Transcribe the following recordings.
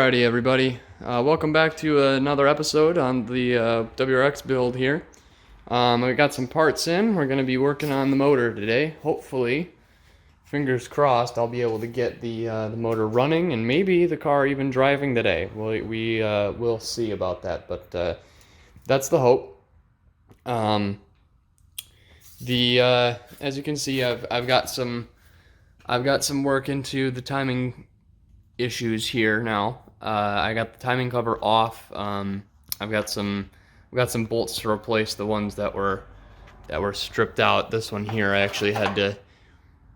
Alrighty, everybody. Welcome back to another episode on the WRX build here. I got some parts in. We're going to be working on the motor today. Hopefully, fingers crossed, I'll be able to get the motor running and maybe the car even driving today. We'll see about that, but that's the hope. As you can see, I've got some work into the timing issues here now. I got the timing cover off. I've got some bolts to replace the ones that were stripped out. This one here, I actually had to.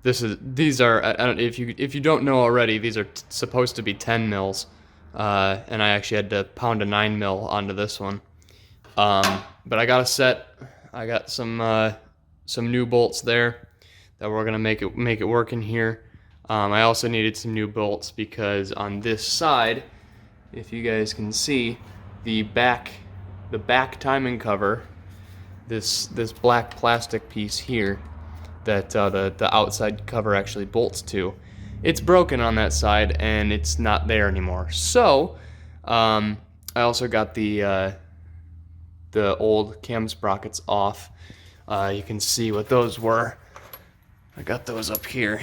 These are if you don't know already, these are supposed to be 10 mils, and I actually had to pound a 9 mil onto this one. But I got a set. I got some new bolts there that we're gonna make it work in here. I also needed some new bolts because on this side, if you guys can see, the back timing cover, this black plastic piece here that the outside cover actually bolts to, it's broken on that side and it's not there anymore. So I also got the old cam sprockets off. You can see what those were. I got those up here.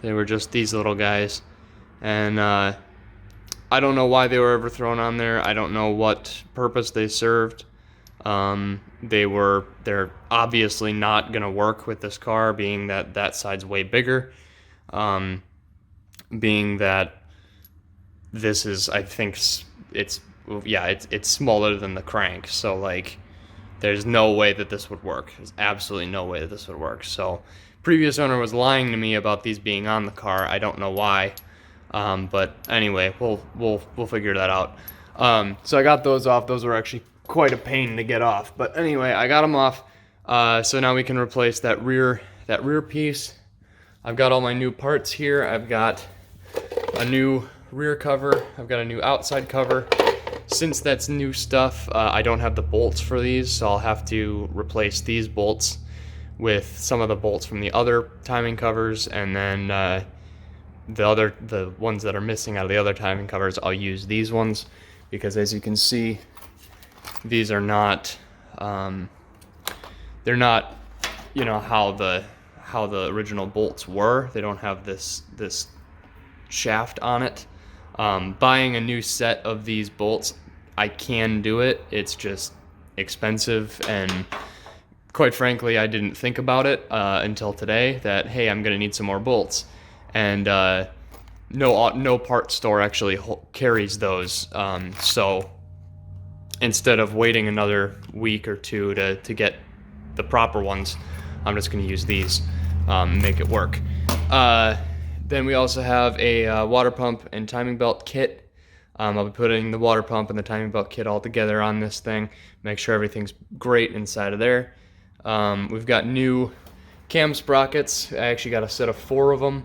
They were just these little guys, and I don't know why they were ever thrown on there. I don't know what purpose they served. They're obviously not gonna work with this car, being that side's way bigger. Being that this is, I think it's smaller than the crank, so like there's no way that this would work. There's absolutely no way that this would work. So previous owner was lying to me about these being on the car. I don't know why, but anyway, we'll figure that out. So I got those off. Those were actually quite a pain to get off, but anyway, I got them off. So now we can replace that rear piece. I've got all my new parts here. I've got a new rear cover. I've got a new outside cover. Since that's new stuff, I don't have the bolts for these, so I'll have to replace these bolts with some of the bolts from the other timing covers, and then the ones that are missing out of the other timing covers, I'll use these ones, because as you can see, these are not they're not, how the original bolts were. They don't have this shaft on it. Buying a new set of these bolts, I can do it. It's just expensive, and quite frankly, I didn't think about it until today that, hey, I'm gonna need some more bolts, and no part store actually carries those. So instead of waiting another week or two to get the proper ones, I'm just gonna use these, make it work. Then we also have a water pump and timing belt kit. I'll be putting the water pump and the timing belt kit all together on this thing, make sure everything's great inside of there. We've got new cam sprockets. I actually got a set of 4 of them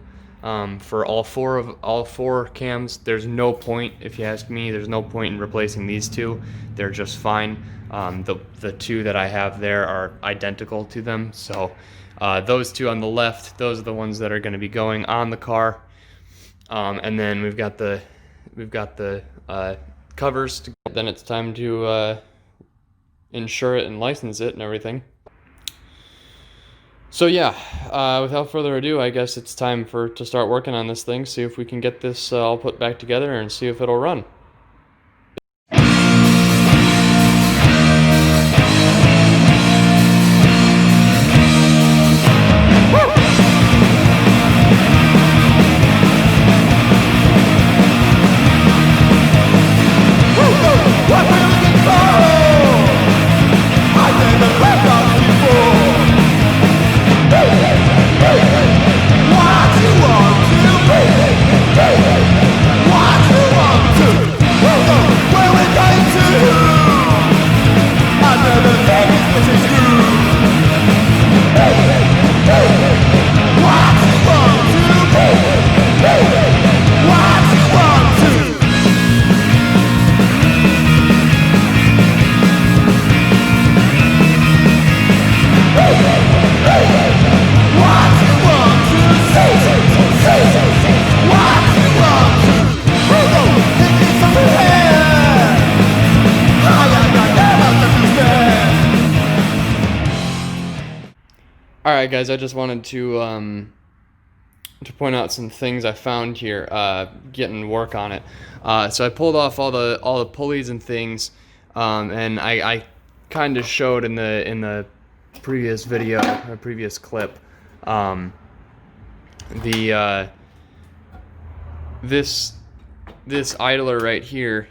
for all four cams. There's no point, if you ask me, there's no point in replacing these two. They're just fine. The 2 that I have there are identical to them. So those 2 on the left, those are the ones that are going to be going on the car. And then we've got the covers. Then it's time to insure it and license it and everything. So yeah, without further ado, I guess it's time to start working on this thing, see if we can get this all put back together and see if it'll run. What you want to right, guys, I just wanted to point out some things I found here, getting work on it. So I pulled off all the pulleys and things, and I kind of showed in the previous video, or previous clip, this idler right here.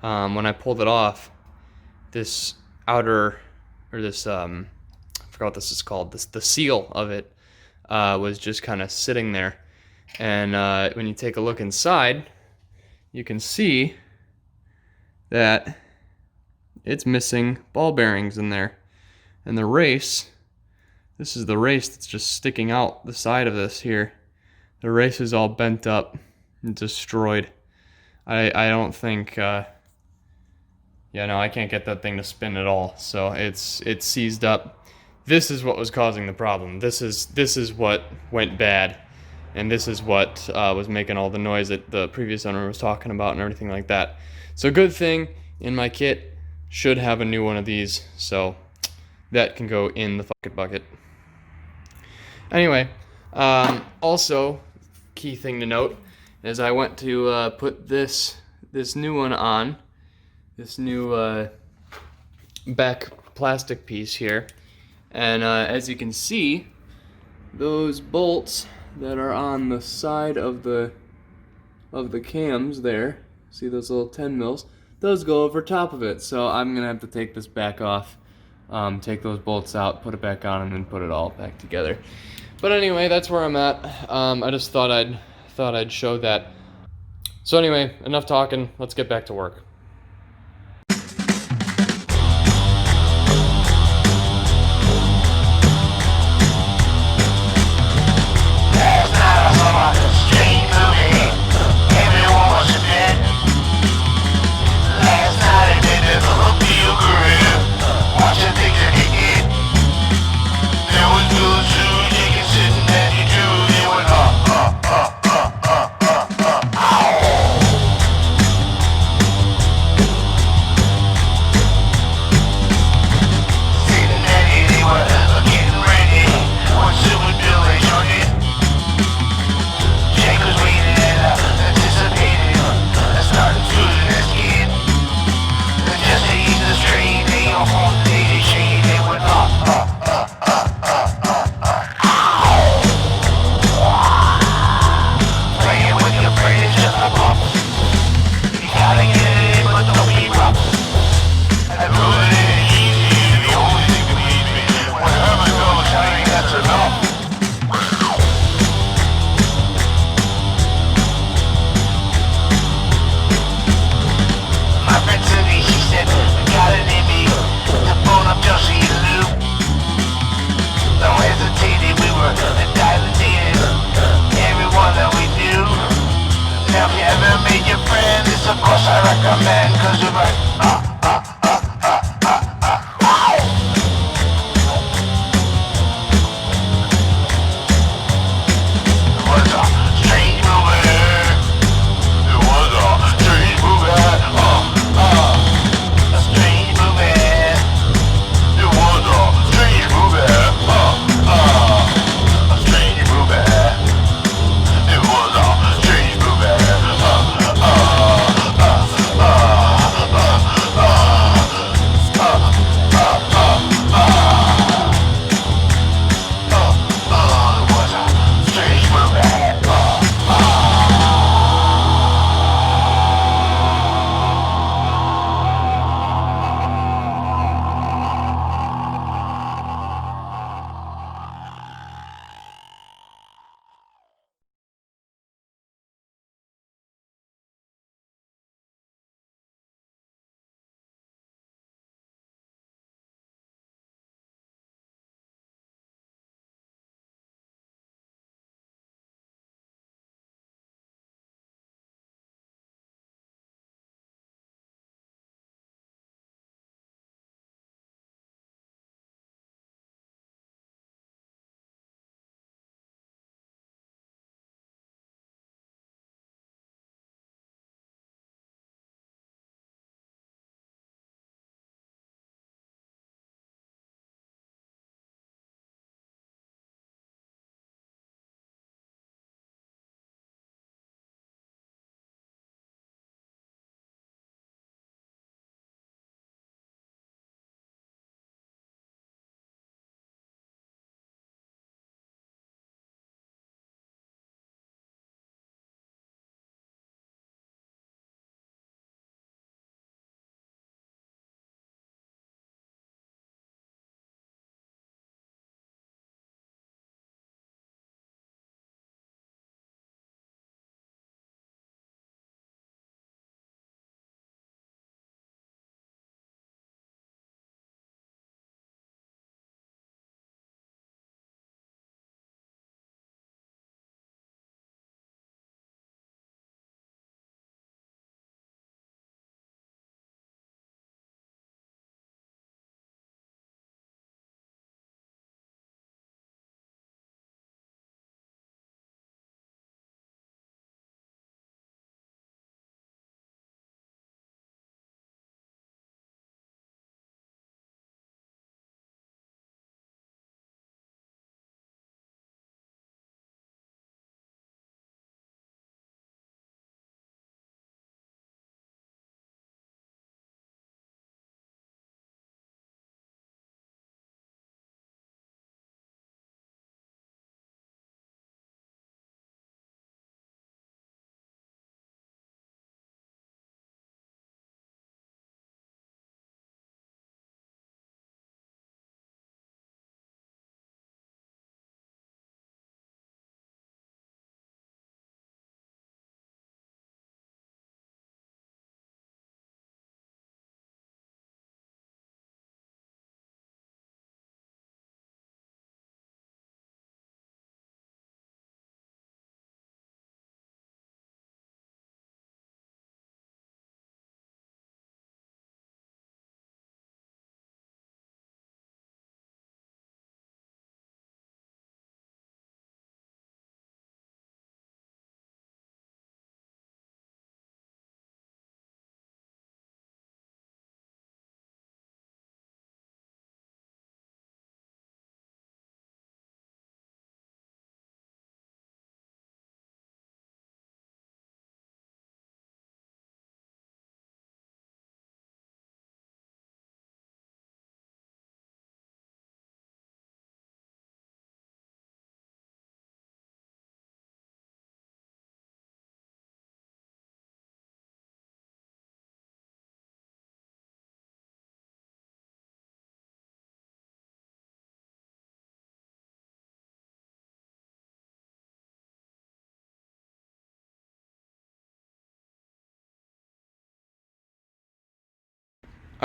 When I pulled it off, this outer, or this I forgot what this is called. The seal of it was just kind of sitting there, and when you take a look inside, you can see that it's missing ball bearings in there, and the race. This is the race that's just sticking out the side of this here. The race is all bent up and destroyed. I don't think. Yeah, no, I can't get that thing to spin at all. So it's seized up. This is what was causing the problem. This is what went bad, and this is what was making all the noise that the previous owner was talking about and everything like that. So good thing in my kit should have a new one of these, so that can go in the fucking bucket. Anyway, also key thing to note is I went to put this new one on. This new back plastic piece here, and as you can see, those bolts that are on the side of the cams there, see those little 10 mils, those go over top of it. So I'm gonna have to take this back off, take those bolts out, put it back on, and then put it all back together. But anyway, that's where I'm at. I just thought I'd show that. So anyway, enough talking. Let's get back to work.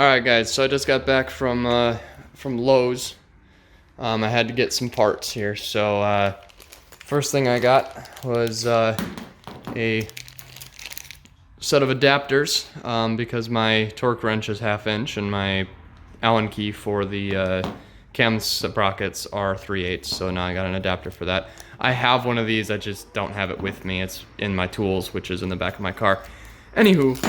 Alright guys, so I just got back from Lowe's. I had to get some parts here, so first thing I got was a set of adapters because my torque wrench is 1/2 inch and my Allen key for the cam sprockets are 3/8, so now I got an adapter for that. I have one of these, I just don't have it with me. It's in my tools, which is in the back of my car. Anywho,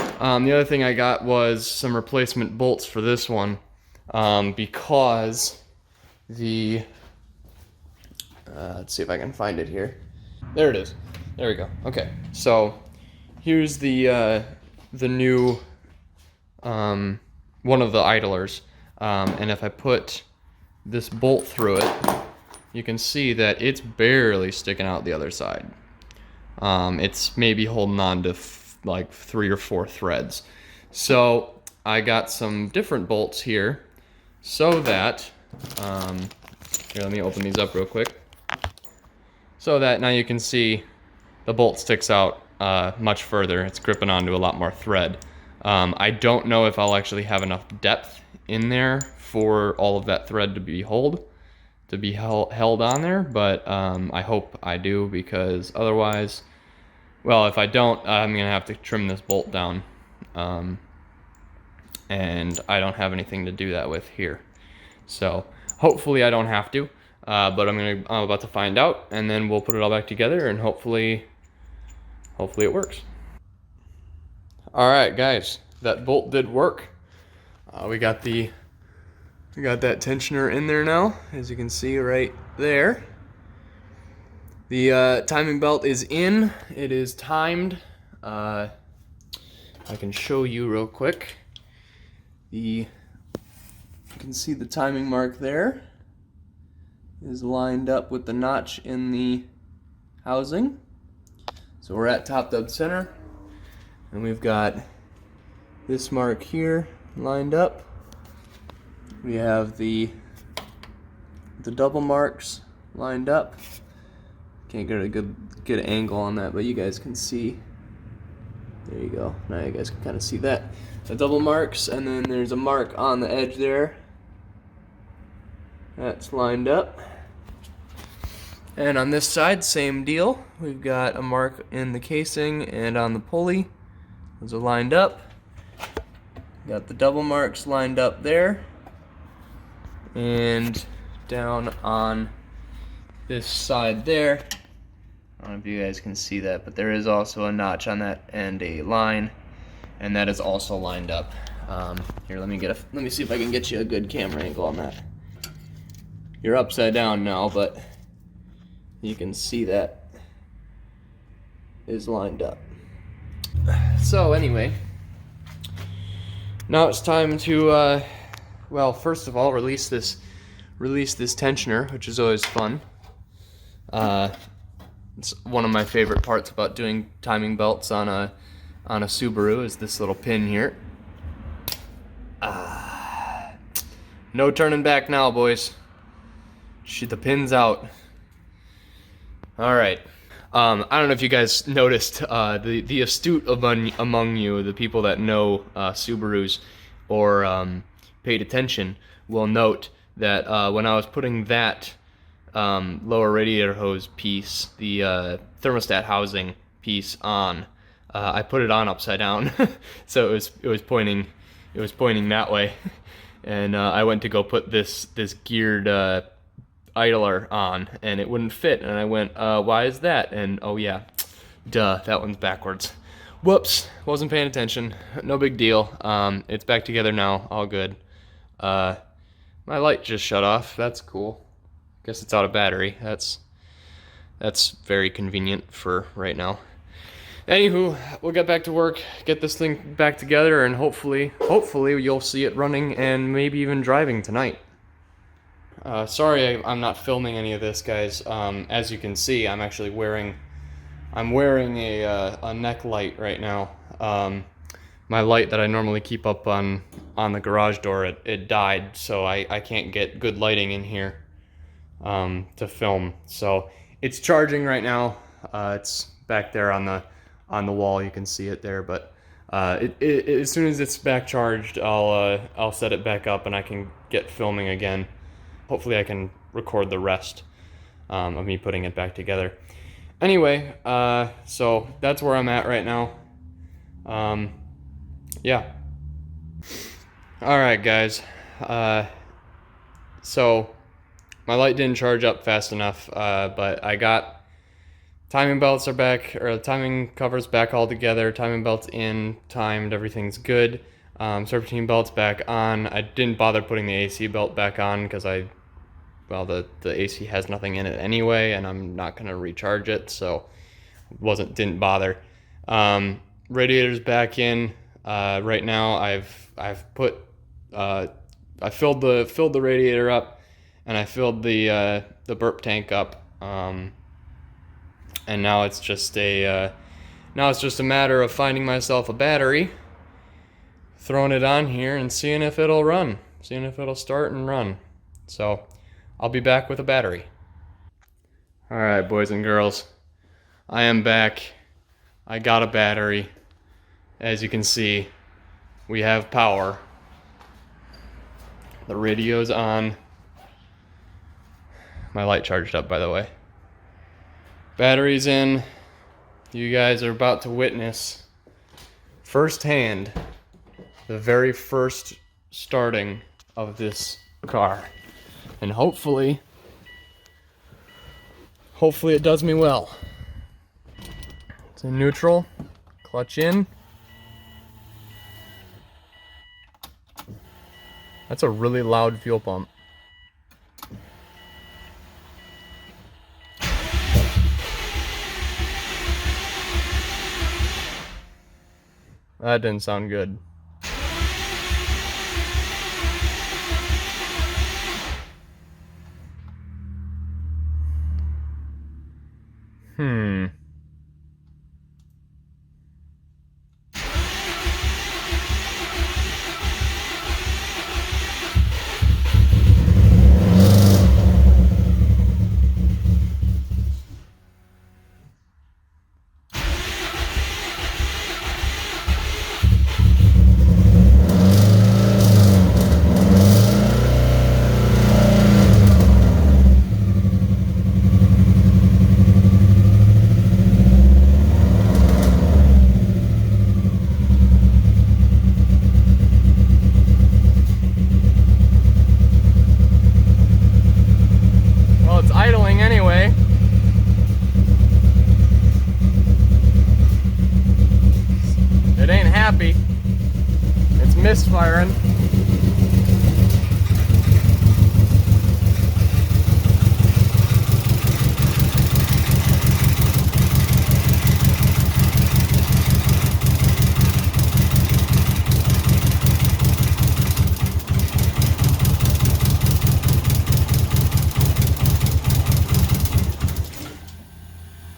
the other thing I got was some replacement bolts for this one because the let's see if I can find it here. There it is. There we go. Okay, so here's the new one of the idlers, and if I put this bolt through it, you can see that it's barely sticking out the other side. It's maybe holding on to like 3 or 4 threads. So I got some different bolts here so that, here, let me open these up real quick. So that now you can see the bolt sticks out much further. It's gripping onto a lot more thread. I don't know if I'll actually have enough depth in there for all of that thread to be held on there, but I hope I do, because otherwise, well, if I don't, I'm gonna have to trim this bolt down, and I don't have anything to do that with here. So hopefully I don't have to, but I'm about to find out, and then we'll put it all back together, and hopefully it works. All right, guys, that bolt did work. We got that tensioner in there now, as you can see right there. The timing belt is in. It is timed. I can show you real quick. You can see the timing mark there is lined up with the notch in the housing. So we're at top dead center, and we've got this mark here lined up. We have the double marks lined up. Can't get a good angle on that, but you guys can see. There you go. Now you guys can kind of see that. The double marks, and then there's a mark on the edge there. That's lined up. And on this side, same deal. We've got a mark in the casing and on the pulley. Those are lined up. Got the double marks lined up there. And down on this side there, I don't know if you guys can see that, but there is also a notch on that and a line, and that is also lined up. Here, let me see if I can get you a good camera angle on that. You're upside down now, but you can see that is lined up. So anyway, now it's time to well, first of all, release this tensioner, which is always fun. It's one of my favorite parts about doing timing belts on a Subaru is this little pin here. No turning back now, boys. Shoot, the pin's out. All right. I don't know if you guys noticed, the astute among you, the people that know Subarus or paid attention, will note that when I was putting that lower radiator hose piece, the thermostat housing piece on, I put it on upside down, so it was pointing that way, and I went to go put this geared idler on, and it wouldn't fit, and I went, why is that? And oh yeah, duh, that one's backwards. Whoops, wasn't paying attention. No big deal. It's back together now, all good. My light just shut off. That's cool. Guess it's out of battery. That's very convenient for right now. Anywho, we'll get back to work, get this thing back together, and hopefully you'll see it running and maybe even driving tonight. Sorry I'm not filming any of this, guys. As you can see, I'm actually wearing a neck light right now. My light that I normally keep up on the garage door, it died, so I can't get good lighting in here to film. So it's charging right now. It's back there on the wall. You can see it there, but As soon as it's back charged, I'll set it back up and I can get filming again. Hopefully I can record the rest of me putting it back together. Anyway, so that's where I'm at right now. Yeah. All right, guys. So my light didn't charge up fast enough, but I got timing belts are back, or the timing cover's back all together. Timing belts in, timed, everything's good. Serpentine belt's back on. I didn't bother putting the AC belt back on because the AC has nothing in it anyway, and I'm not gonna recharge it, so didn't bother. Radiator's back in. Right now I filled the radiator up, and I filled the burp tank up, and now it's just a matter of finding myself a battery, throwing it on here, and seeing if it'll run, seeing if it'll start and run. So I'll be back with a battery. All right, boys and girls, I am back. I got a battery. As you can see, we have power. The radio's on. My light charged up, by the way. Battery's in. You guys are about to witness firsthand the very first starting of this car. And hopefully it does me well. It's in neutral, clutch in. That's a really loud fuel pump. That didn't sound good. Idling anyway. It ain't happy. It's misfiring.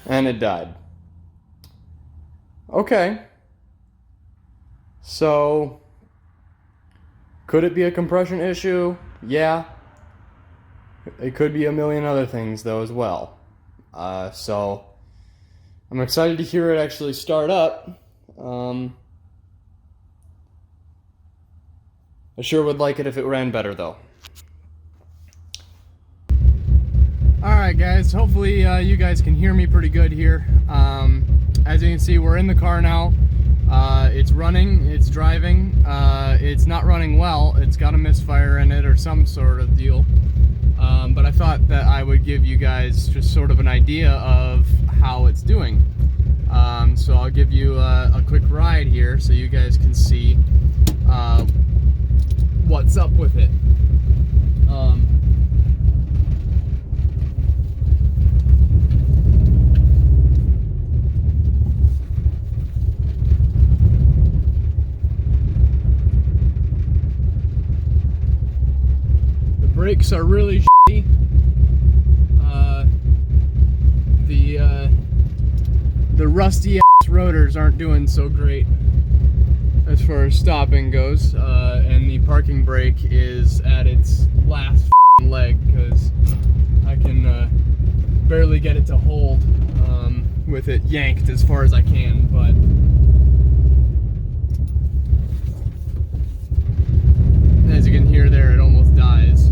And it died. Okay. So, could it be a compression issue? Yeah. It could be a million other things though as well. So, I'm excited to hear it actually start up. I sure would like it if it ran better though. Alright guys, hopefully you guys can hear me pretty good here. As you can see, we're in the car now. It's running, it's driving. It's not running well. It's got a misfire in it or some sort of deal. But I thought that I would give you guys just sort of an idea of how it's doing. So I'll give you a quick ride here so you guys can see what's up with it. Brakes are really shitty. The rusty ass rotors aren't doing so great as far as stopping goes, and the parking brake is at its last leg because I can barely get it to hold with it yanked as far as I can. But As you can hear there, it almost dies.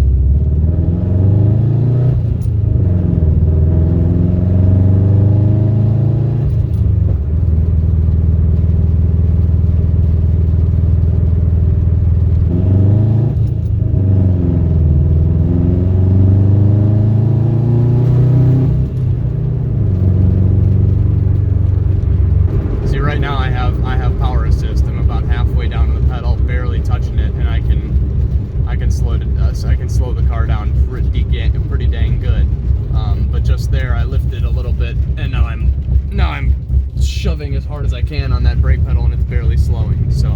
See, right now I have power assist. I'm about halfway down to the pedal, barely touching it, and I can slow the car down pretty dang good. But just there, I lifted a little bit, and now I'm shoving as hard as I can on that brake pedal, and it's barely slowing. So